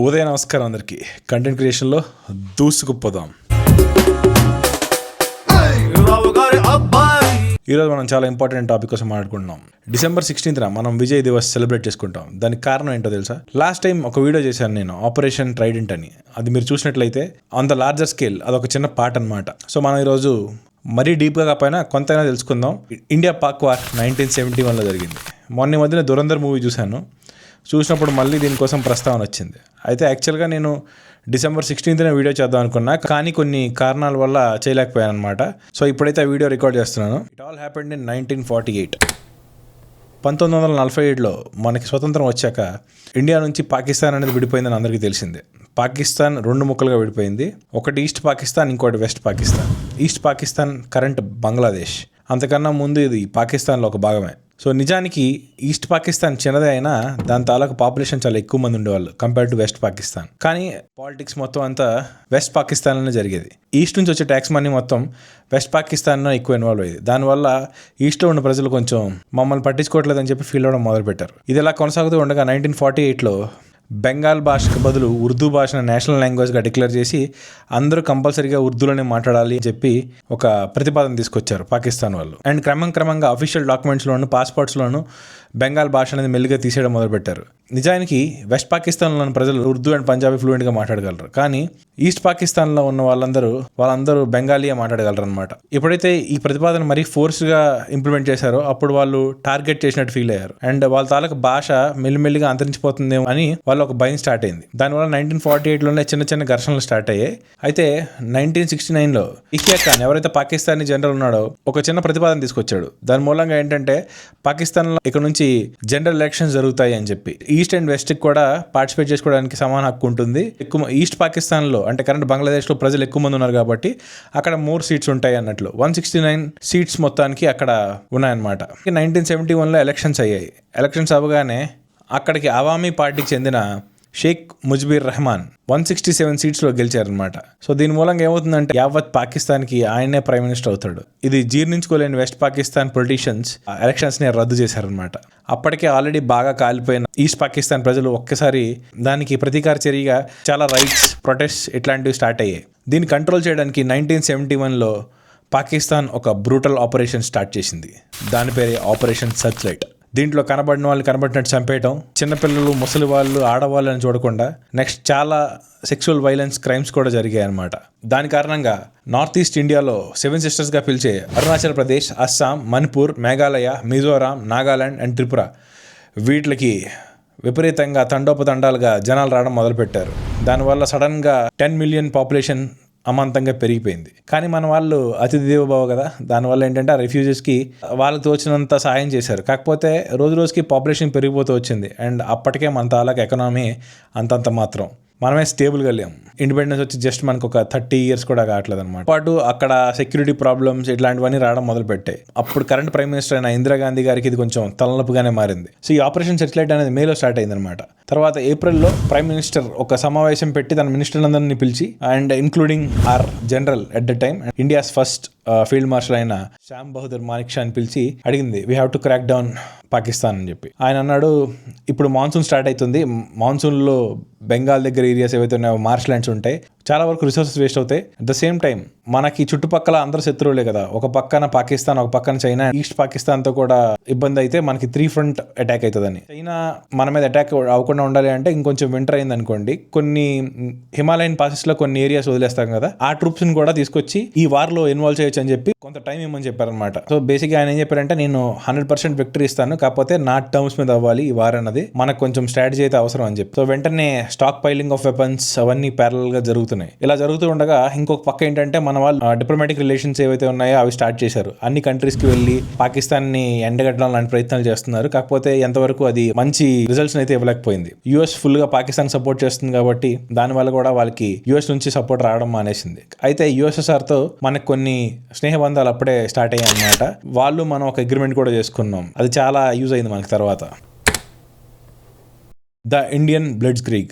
ఉదయ నమస్కారం అందరికీ. కంటెంట్ క్రియేషన్లో దూసుకుపోదాం. ఈరోజు మనం చాలా ఇంపార్టెంట్ టాపిక్ కోసం మాట్లాడుకుంటున్నాం. December 16th మనం విజయ్ దివస్ సెలబ్రేట్ చేసుకుంటాం. దానికి కారణం ఏంటో తెలుసా? లాస్ట్ టైం ఒక వీడియో చేశాను నేను, ఆపరేషన్ ట్రైడెంట్ అని. అది మీరు చూసినట్లయితే ఆన్ ద లార్జర్ స్కేల్ అదొక చిన్న పార్ట్ అనమాట. సో మనం ఈరోజు మరీ డీప్గా కాకపోయినా కొంతైనా తెలుసుకుందాం. ఇండియా పాక్ వార్ 1971లో జరిగింది. మొన్న మధ్యన దురంధర్ మూవీ చూసినప్పుడు మళ్ళీ దీనికోసం ప్రస్తావన వచ్చింది. అయితే యాక్చువల్గా నేను December 16th వీడియో చేద్దాం అనుకున్నా, కానీ కొన్ని కారణాల వల్ల చేయలేకపోయాను అనమాట. సో ఇప్పుడైతే ఆ వీడియో రికార్డ్ చేస్తున్నాను. It all happened in 1948. 1947లో మనకి స్వతంత్రం వచ్చాక ఇండియా నుంచి పాకిస్తాన్ అనేది విడిపోయిందని అందరికీ తెలిసిందే. పాకిస్తాన్ 2 ముక్కలుగా విడిపోయింది. ఒకటి ఈస్ట్ పాకిస్తాన్, ఇంకోటి west Pakistan. East Pakistan current Bangladesh, అంతకన్నా ముందు ఇది పాకిస్తాన్లో ఒక భాగమే. సో నిజానికి ఈస్ట్ పాకిస్తాన్ చిన్నదే అయినా దాని తాలూకు పాపులేషన్ చాలా ఎక్కువ మంది ఉండేవాళ్ళు కంపేర్ టు వెస్ట్ పాకిస్తాన్. కానీ పాలిటిక్స్ మొత్తం అంతా వెస్ట్ పాకిస్తాన్లోనే జరిగేది. ఈస్ట్ నుంచి వచ్చే ట్యాక్స్ మనీ మొత్తం వెస్ట్ పాకిస్తాన్లో ఎక్కువ ఇన్వాల్వ్ అయ్యేది. దానివల్ల ఈస్ట్లో ఉన్న ప్రజలు కొంచెం మమ్మల్ని పట్టించుకోవట్లేదని చెప్పి ఫీల్ అవ్వడం మొదలుపెట్టారు. ఇది ఇలా కొనసాగుతూ ఉండగా 1948లో బెంగాల్ భాషకు బదులు ఉర్దూ భాషను నేషనల్ లాంగ్వేజ్గా డిక్లేర్ చేసి అందరూ కంపల్సరీగా ఉర్దూలోనే మాట్లాడాలి అని చెప్పి ఒక ప్రతిపాదన తీసుకొచ్చారు పాకిస్తాన్ వాళ్ళు. అండ్ క్రమంగా అఫీషియల్ డాక్యుమెంట్స్లోను, పాస్పోర్ట్స్లోను బెంగాల్ భాష అనేది మెల్లిగా తీసేయడం మొదలుపెట్టారు. నిజానికి వెస్ట్ పాకిస్తాన్లోని ప్రజలు ఉర్దూ అండ్ పంజాబీ ఫ్లూయెంట్గా మాట్లాడగలరు, కానీ ఈస్ట్ పాకిస్తాన్లో ఉన్న వాళ్ళందరూ బెంగాలీయే మాట్లాడగలరు అనమాట. ఎప్పుడైతే ఈ ప్రతిపాదన మరీ ఫోర్స్గా ఇంప్లిమెంట్ చేశారో అప్పుడు వాళ్ళు టార్గెట్ చేసినట్టు ఫీల్ అయ్యారు. అండ్ వాళ్ళ తాలూకు భాష మెల్లిమెల్లిగా అంతరించిపోతుందేమో అని వాళ్ళు ఒక భయం స్టార్ట్ అయింది. దానివల్ల 1948లోనే చిన్న ఘర్షణలు స్టార్ట్ అయ్యాయి. అయితే 1969లో ఇహ్యా ఖాన్, ఎవరైతే పాకిస్తానీ జనరల్ ఉన్నాడో, ఒక చిన్న ప్రతిపాదన తీసుకొచ్చాడు. దాని మూలంగా ఏంటంటే పాకిస్తాన్లో ఇక్కడ నుంచి జనరల్ ఎలక్షన్స్ జరుగుతాయి అని చెప్పి ఈస్ట్ అండ్ వెస్ట్ కూడా పార్టిసిపేట్ చేసుకోవడానికి సమాన హక్కు ఉంటుంది. ఎక్కువ ఈస్ట్ పాకిస్తాన్లో అంటే కరెంట్ బంగ్లాదేశ్లో ప్రజలు ఎక్కువ మంది ఉన్నారు కాబట్టి అక్కడ 4 సీట్స్ ఉంటాయి అన్నట్లు. 169 సీట్స్ మొత్తానికి అక్కడ ఉన్నాయన్నమాట. 1971లో ఎలక్షన్స్ అయ్యాయి. ఎలక్షన్స్ అవ్వగానే అక్కడికి అవామీ పార్టీకి చెందిన షేక్ ముజిబుర్ రెహమాన్ 167 సీట్స్లో గెలిచారనమాట. సో దీని మూలంగా ఏమవుతుందంటే యావత్ పాకిస్తాన్కి ఆయనే ప్రైమ్ మినిస్టర్ అవుతాడు. ఇది జీర్ణించుకోలేని వెస్ట్ పాకిస్తాన్ పొలిటీషియన్స్ ఎలక్షన్స్ని రద్దు చేశారనమాట. అప్పటికే ఆల్రెడీ బాగా కాలిపోయిన ఈస్ట్ పాకిస్తాన్ ప్రజలు ఒక్కసారి దానికి ప్రతీకార చర్యగా చాలా రైట్స్, ప్రొటెస్ట్ ఇట్లాంటివి స్టార్ట్ అయ్యాయి. దీన్ని కంట్రోల్ చేయడానికి 1971లో పాకిస్తాన్ ఒక బ్రూటల్ ఆపరేషన్ స్టార్ట్ చేసింది. దాని పేరే ఆపరేషన్ సర్చ్ లైట్. దీంట్లో కనబడిన వాళ్ళు కనబడినట్టు చంపేయటం, చిన్నపిల్లలు, ముసలి వాళ్ళు, ఆడవాళ్ళు అని చూడకుండా నెక్స్ట్ చాలా సెక్సువల్ వైలెన్స్ క్రైమ్స్ కూడా జరిగాయి అన్నమాట. దాని కారణంగా నార్త్ ఈస్ట్ ఇండియాలో 7 సిస్టర్స్గా పిలిచే అరుణాచల్ ప్రదేశ్, అస్సాం, మణిపూర్, మేఘాలయ, మిజోరాం, నాగాలాండ్ అండ్ త్రిపుర వీటికి విపరీతంగా తండోపతండాలుగా జనాలు రావడం మొదలుపెట్టారు. దానివల్ల సడన్గా 10 మిలియన్ పాపులేషన్ అమాంతంగా పెరిగిపోయింది. కానీ మన వాళ్ళు అతిథి దేవోభవ కదా, దానివల్ల ఏంటంటే ఆ రిఫ్యూజెస్కి వాళ్ళకి తోచినంత సాయం చేశారు. కాకపోతే రోజుకి పాపులేషన్ పెరిగిపోతూ వచ్చింది. అండ్ అప్పటికే మన తాలూకు ఎకనామీ అంతంత మాత్రం, మనమే స్టేబుల్గా లేం. ఇండిపెండెన్స్ వచ్చి జస్ట్ మనకు ఒక 30 years కూడా కావట్లేదు అనమాట. పాటు అక్కడ సెక్యూరిటీ ప్రాబ్లమ్స్ ఇట్లాంటివన్నీ రావడం మొదలుపెట్టాయి. అప్పుడు కరెంట్ ప్రైమ్ మినిస్టర్ అయిన ఇందిరాగాంధీ గారికి ఇది కొంచెం తలనొప్పిగానే మారింది. సో ఈ ఆపరేషన్ సెర్చ్ లైట్ అనేది మేలో స్టార్ట్ అయిందనమాట. తర్వాత ఏప్రిల్లో ప్రైమ్ మినిస్టర్ ఒక సమావేశం పెట్టి తన మినిస్టర్లందరినీ పిలిచి, and including our general at the time India's first field marshal అయిన శ్యామ్ బహదూర్ మానిక్ షాని పిలిచి అడిగింది, we have to crack down Pakistan అని చెప్పి. ఆయన అన్నాడు, ఇప్పుడు మాన్సూన్ స్టార్ట్ అవుతుంది, మాన్సూన్లో బెంగాల్ దగ్గర ఏరియాస్ ఏవైతే ఉన్నాయో మార్షల్ ల్యాండ్స్ ఉంటాయి, చాలా వరకు రిసోర్సెస్ వేస్ట్ అవుతాయి. అట్ ద సేమ్ టైం మనకి చుట్టుపక్కల అందరూ శత్రువులే కదా, ఒక పక్కన పాకిస్తాన్, ఒక పక్కన చైనా, ఈస్ట్ పాకిస్తాన్తో కూడా ఇబ్బంది అయితే మనకి 3 front అటాక్ అవుతుందని. చైనా మన మీద అటాక్ అవ్వకుండా ఉండాలి అంటే ఇంకొంచెం వింటర్ అయింది అనుకోండి, కొన్ని హిమాలయన్ పాసెస్లో కొన్ని ఏరియాస్ వదిలేస్తాం కదా, ఆ ట్రూప్స్ని కూడా తీసుకొచ్చి ఈ వార్లో ఇన్వాల్వ్ చేయొచ్చు అని చెప్పి కొంత టైం ఇవ్వమని చెప్పారనమాట. సో బేసిక్గా ఆయన ఏం చెప్పారంటే, నేను 100% విక్టరీ ఇస్తాను, కాకపోతే నా టర్మ్స్ మీద అవ్వాలి ఈ వార్ అన్నది, మనకు కొంచెం స్ట్రాటజీ అయితే అవసరం అని చెప్పి. సో వెంటనే స్టాక్ పైలింగ్ ఆఫ్ వెపన్స్ అవన్నీ ప్యారలల్ గా జరుగుతున్నాయి. ఇలా జరుగుతూ ఉండగా ఇంకొక పక్క ఏంటంటే మన వాళ్ళు డిప్లొమాటిక్ రిలేషన్స్ ఏవైతే ఉన్నాయో అవి స్టార్ట్ చేశారు. అన్ని కంట్రీస్కి వెళ్ళి పాకిస్తాన్ని ఎండగట్టడం లాంటి ప్రయత్నాలు చేస్తున్నారు. కాకపోతే ఎంతవరకు అది మంచి రిజల్ట్స్ అయితే ఇవ్వలేకపోయింది. యుఎస్ ఫుల్ గా పాకిస్తాన్ సపోర్ట్ చేస్తుంది కాబట్టి దానివల్ల కూడా వాళ్ళకి యుఎస్ నుంచి సపోర్ట్ రావడం మానేసింది. అయితే యుఎస్ఎస్ఆర్ తో మనకు కొన్ని స్నేహబంధాలు అప్పుడే స్టార్ట్ అయ్యాయి అన్నమాట. వాళ్ళు మనం ఒక అగ్రిమెంట్ కూడా చేసుకున్నాం. అది చాలా యూజ్ అయింది మనకి తర్వాత. ద ఇండియన్ బ్లిట్జ్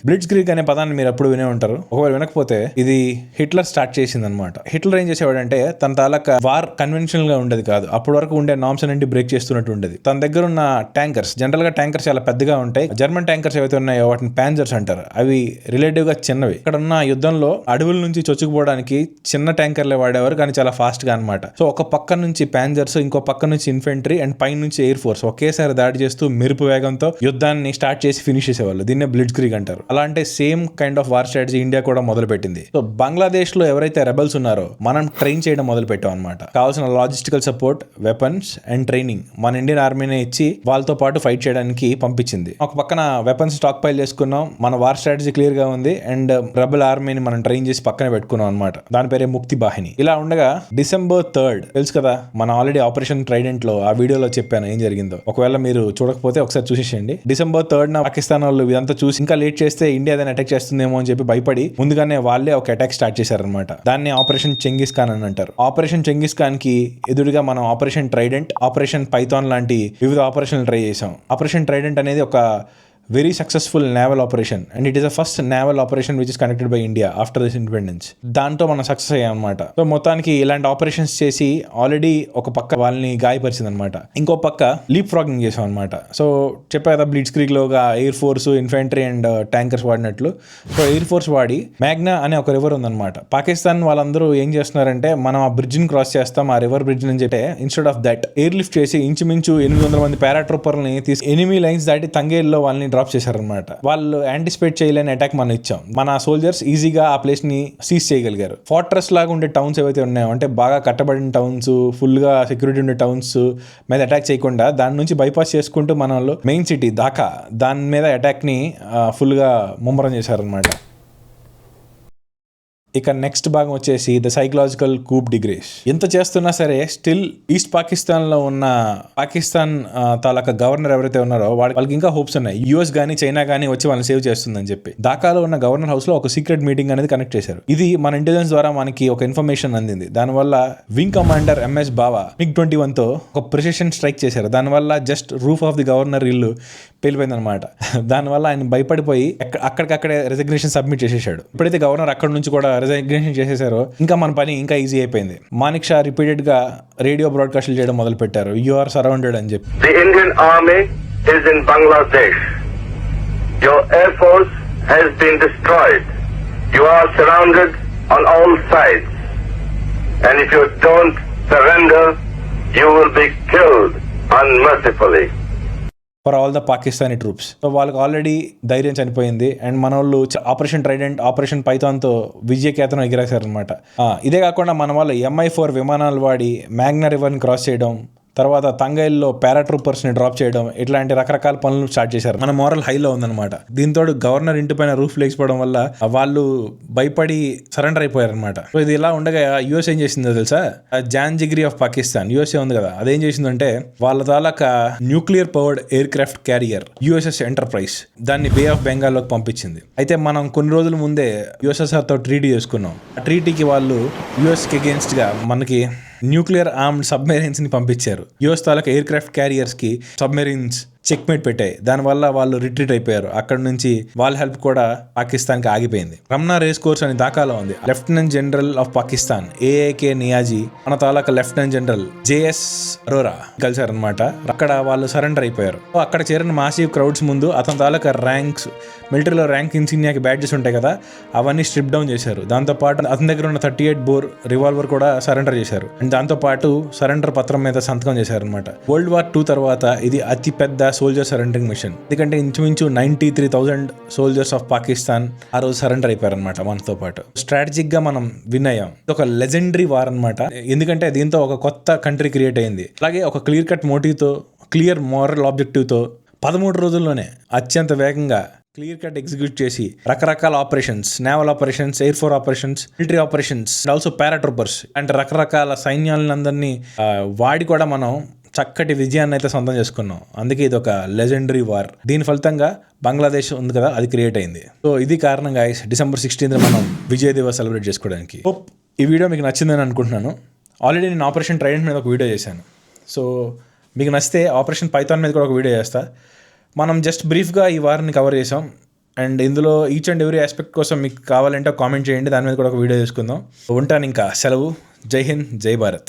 క్రీగ్ అనే పదాన్ని మీరు ఎప్పుడు వినే ఉంటారు. ఒకవేళ వినకపోతే ఇది హిట్లర్ స్టార్ట్ చేసింది అనమాట. హిట్లర్ ఏం చేసేవాడంటే తన తాలూకా వార్ కన్వెన్షనల్ గా ఉండేది కాదు, అప్పటి వరకు ఉండే నామ్స్ అన్ని బ్రేక్ చేస్తున్నట్టు ఉండేది. తన దగ్గర ఉన్న ట్యాంకర్స్, జనరల్ గా ట్యాంకర్స్ చాలా పెద్దగా ఉంటాయి. జర్మన్ ట్యాంకర్స్ ఏవైతే ఉన్నాయో వాటిని ప్యాన్జర్స్ అంటారు. అవి రిలేటివ్ గా చిన్నవి. ఇక్కడ ఉన్న యుద్ధంలో అడవుల నుంచి చొచ్చుకుపోవడానికి చిన్న ట్యాంకర్లే వాడేవారు, కానీ చాలా ఫాస్ట్ గా అనమాట. సో ఒక పక్క నుంచి ప్యాన్జర్స్, ఇంకో పక్క నుంచి ఇన్ఫెంట్రీ అండ్ పై నుంచి ఎయిర్ ఫోర్స్ ఒకేసారి దాడి చేస్తూ మెరుపు వేగంతో యుద్ధాన్ని స్టార్ట్ చేసి ఫినిష్ చేసేవాళ్ళు. దీన్నే బ్లిట్జ్ క్రీగ్ అంటారు. అలాంటి same kind of war strategy India కూడా మొదలు పెట్టింది. సో బంగ్లాదేశ్ లో ఎవరైతే రెబల్స్ ఉన్నారో మనం ట్రైన్ చేయడం మొదలు పెట్టాం అనమాట. కావాల్సిన logistical support, weapons and training మన ఇండియన్ ఆర్మీనే ఇచ్చి వాళ్ళతో పాటు ఫైట్ చేయడానికి పంపించింది. ఒక పక్కన వెపన్స్ స్టాక్ పైల్ చేసుకున్నాం, మన వార్ స్ట్రాటజీ క్లియర్ గా ఉంది, అండ్ రెబల్ ఆర్మీని మనం ట్రైన్ చేసి పక్కన పెట్టుకున్నాం అనమాట. దాని పేరే ముక్తి బాహిని. ఇలా ఉండగా December 3rd తెలుసు కదా, మన ఆల్రెడీ ఆపరేషన్ ట్రైడెంట్ లో ఆ వీడియోలో చెప్పాను ఏం జరిగిందో. ఒకవేళ మీరు చూడకపోతే ఒకసారి చూసేయండి. December 3rd పాకిస్తాన్ వాళ్ళు ఇదంతా చూసి ఇంకా లేట్ చేస్తే ఇండియా దాన్ని అటాక్ చేస్తుందేమో అని చెప్పి భయపడి ముందుగానే వాళ్ళే ఒక అటాక్ స్టార్ట్ చేశారనమాట. దాన్ని ఆపరేషన్ చెంగిస్ ఖాన్ అని అంటారు. ఆపరేషన్ చెంగిస్ ఖాన్ కి ఎదురుగా మనం ఆపరేషన్ ట్రైడెంట్, ఆపరేషన్ పైథాన్ లాంటి వివిధ ఆపరేషన్లు ట్రై చేసాం. ఆపరేషన్ ట్రైడెంట్ అనేది ఒక very successful naval operation and it is the first naval operation which is conducted by India after this independence. దాంతో మనం సక్సెస్ అయ్యాం అనమాట. సో మొత్తానికి ఇలాంటి ఆపరేషన్స్ చేసి ఆల్రెడీ ఒక పక్క వాళ్ళని గాయపరిచింది అనమాట, ఇంకో పక్క లీప్ ఫ్రాగింగ్ చేసాం అనమాట. సో చెప్పా కదా బ్లిట్జ్ క్రీగ్ లోగా air force, infantry and tankers వాడినట్లు. సో ఎయిర్ ఫోర్స్ వాడి మ్యాగ్నా అనే ఒక రివర్ ఉందన్నమాట. పాకిస్తాన్ వాళ్ళందరూ ఏం చేస్తున్నారంటే మనం ఆ బ్రిడ్జ్ ని క్రాస్ చేస్తాం, ఆ రివర్ బ్రిడ్జ్ అని చెప్పి instead of that air lift చేసి ఇంచుమించు 800 మంది పారాట్రూపర్లని తీసి ఎనిమీ లైన్స్ దాటి తంగేల్లో వాళ్ళని డ్రాప్ చేశారనమాట. వాళ్ళు యాంటిసిపేట్ చేయలేని అటాక్ మనం ఇచ్చాం. మన సోల్జర్స్ ఈజీగా ఆ ప్లేస్ ని సీజ్ చేయగలిగారు. ఫోర్ట్రెస్ లాగా ఉండే టౌన్స్ ఏవైతే ఉన్నాయో, అంటే బాగా కట్టబడిన టౌన్స్, ఫుల్ గా సెక్యూరిటీ ఉండే టౌన్స్ మీద అటాక్ చేయకుండా దాని నుంచి బైపాస్ చేసుకుంటూ మన వాళ్ళు మెయిన్ సిటీ ఢాకా దాని మీద అటాక్ ని ఫుల్ గా ముమ్మరం చేశారనమాట. ఇక నెక్స్ట్ భాగం వచ్చేసి ద సైకలాజికల్ కూప్ డిగ్రేస్. ఎంత చేస్తున్నా సరే స్టిల్ ఈస్ట్ పాకిస్తాన్ లో ఉన్న పాకిస్తాన్ తాలూకా గవర్నర్ ఎవరైతే ఉన్నారో వాళ్ళకి ఇంకా హోప్స్ ఉన్నాయి. యూఎస్ గానీ చైనా గానీ వచ్చి వాళ్ళని సేవ్ చేస్తుందని చెప్పి ఢాకాలో ఉన్న గవర్నర్ హౌస్ లో ఒక సీక్రెట్ మీటింగ్ అనేది కనెక్ట్ చేశారు. ఇది మన ఇంటెలిజెన్స్ ద్వారా మనకి ఒక ఇన్ఫర్మేషన్ అందింది. దానివల్ల వింగ్ కమాండర్ MS బావా MiG-21 తో ఒక ప్రిసిషన్ స్ట్రైక్ చేశారు. దానివల్ల just roof of the governor ఇల్లు పేలిపోయింది అనమాట. దానివల్ల ఆయన భయపడిపోయి అక్కడికక్కడే రెసిగ్నేషన్ సబ్మిట్ చేసేసాడు. ఇప్పుడైతే గవర్నర్ అక్కడ నుంచి కూడా రెసిగ్నేషన్ చేసేసారో ఇంకా మన పని ఇంకా ఈజీ అయిపోయింది. మానిక్ షా రిపీటెడ్ గా రేడియో బ్రాడ్కాస్ట్లు చేయడం మొదలు పెట్టారు, యు ఆర్ సరౌండెడ్ అని చెప్పి. The Indian army is in Bangladesh. Your air force has been destroyed. You are surrounded on all sides. And if you don't surrender, you will be killed unmercifully. For all the Pakistani troops. So వాళ్ళకి already ధైర్యం చనిపోయింది and మన వాళ్ళు operation Trident, operation పైథాన్తో విజయకేతనం ఎగిరేశారనమాట. ఇదే కాకుండా మన వాళ్ళు MI-4 విమానాలు వాడి మ్యాగ్నా రివర్ని క్రాస్ చేయడం, తర్వాత తంగైల్లో పారాట్రూపర్స్ని డ్రాప్ చేయడం, ఇట్లాంటి రకరకాల పనులు స్టార్ట్ చేశారు. మన మోరల్ హైలో ఉందన్నమాట. దీంతో గవర్నర్ ఇంటి పైన రూఫ్ లేకపోవడం వల్ల వాళ్ళు భయపడి సరెండర్ అయిపోయారు అనమాట. సో ఇది ఇలా ఉండగా యుఎస్ ఏం చేసిందో తెలుసా? జాంజిగిరి ఆఫ్ పాకిస్తాన్ యుఎస్ఏ ఉంది కదా, అదేం చేసిందంటే వాళ్ళ తాలూకా nuclear powered aircraft carrier USS Enterprise దాన్ని బే ఆఫ్ బెంగాల్లోకి పంపించింది. అయితే మనం కొన్ని రోజుల ముందే USSRతో ట్రీటీ చేసుకున్నాం. ఆ ట్రీటీకి వాళ్ళు యుఎస్కి అగేన్స్ట్ గా మనకి న్యూక్లియర్ ఆర్మ్డ్ సబ్మెరైన్స్ ని పంపించారు. యుఎస్ తాలూకా ఎయిర్ క్రాఫ్ట్ క్యారియర్స్ కి సబ్మెరైన్స్ చెక్మేట్ పెట్టాయి. దానివల్ల వాళ్ళు రిట్రీట్ అయిపోయారు. అక్కడ నుంచి వాళ్ళ హెల్ప్ కూడా పాకిస్తాన్ కి ఆగిపోయింది. రమ్నా రేస్ కోర్స్ అని ఢాకాలో ఉంది. Lieutenant general of Pakistan AAK Niazi మన తాలూకా లెఫ్టినెంట్ జనరల్ JS అరోరా కలిశారనమాట. అక్కడ వాళ్ళు సరెండర్ అయిపోయారు. అక్కడ చేరిన మాసివ్ క్రౌడ్స్ ముందు అతని తాలూకా ర్యాంక్స్, మిలిటరీలో ర్యాంక్ ఇన్సిగ్నియాకి బ్యాడ్జెస్ ఉంటాయి కదా, అవన్నీ స్ట్రిప్ డౌన్ చేశారు. దాంతోపాటు అతని దగ్గర ఉన్న 38 బోర్ రివాల్వర్ కూడా సరెండర్ చేశారు. అండ్ దాంతోపాటు సరెండర్ పత్రం మీద సంతకం చేశారనమాట. World War II తర్వాత ఇది అతి పెద్ద సోల్జర్ సరెండరింగ్ మిషన్. ఎందుకంటే ఇంచుమించు 93,000 సోల్జర్స్ ఆఫ్ పాకిస్తాన్ ఆ రోజు సరెండర్ అయిపోయారనమాట మనతో పాటు. స్ట్రాటజిక్ గా మనం విన్ అయ్యాం. ఒక లెజెండరీ వార్ అనమాట. ఎందుకంటే దీంతో ఒక కొత్త కంట్రీ క్రియేట్ అయింది. అలాగే ఒక క్లియర్ కట్ మోటివ్తో, క్లియర్ మోరల్ ఆబ్జెక్టివ్తో 13 రోజుల్లోనే అత్యంత వేగంగా క్లియర్ కట్ ఎగ్జిక్యూట్ చేసి రకరకాల operations, naval operations, air four operations, military operations, also paratroopers అంటే రకరకాల సైన్యాలందరినీ వాడి కూడా మనం చక్కటి విజయాన్ని అయితే సొంతం చేసుకున్నాం. అందుకే ఇది ఒక లెజెండరీ వార్. దీని ఫలితంగా బంగ్లాదేశ్ ఉంది కదా, అది క్రియేట్ అయింది. సో ఇది కారణం గాయస్ December 16th మనం విజయ్ దివస్ సెలబ్రేట్ చేసుకోవడానికి. ఈ వీడియో మీకు నచ్చిందని అనుకుంటున్నాను. ఆల్రెడీ నేను ఆపరేషన్ ట్రైడెంట్ మీద ఒక వీడియో చేశాను. సో మీకు నచ్చితే ఆపరేషన్ పైథాన్ మీద కూడా ఒక వీడియో చేస్తా. మనం జస్ట్ బ్రీఫ్గా ఈ వారిని కవర్ చేసాం. అండ్ ఇందులో ఈచ్ అండ్ ఎవ్రీ ఆస్పెక్ట్ కోసం మీకు కావాలంటే కామెంట్ చేయండి, దాని మీద కూడా ఒక వీడియో తీసుకుందాం. ఉంటాను ఇంకా, సెలవు. జై హింద్, జై భారత్.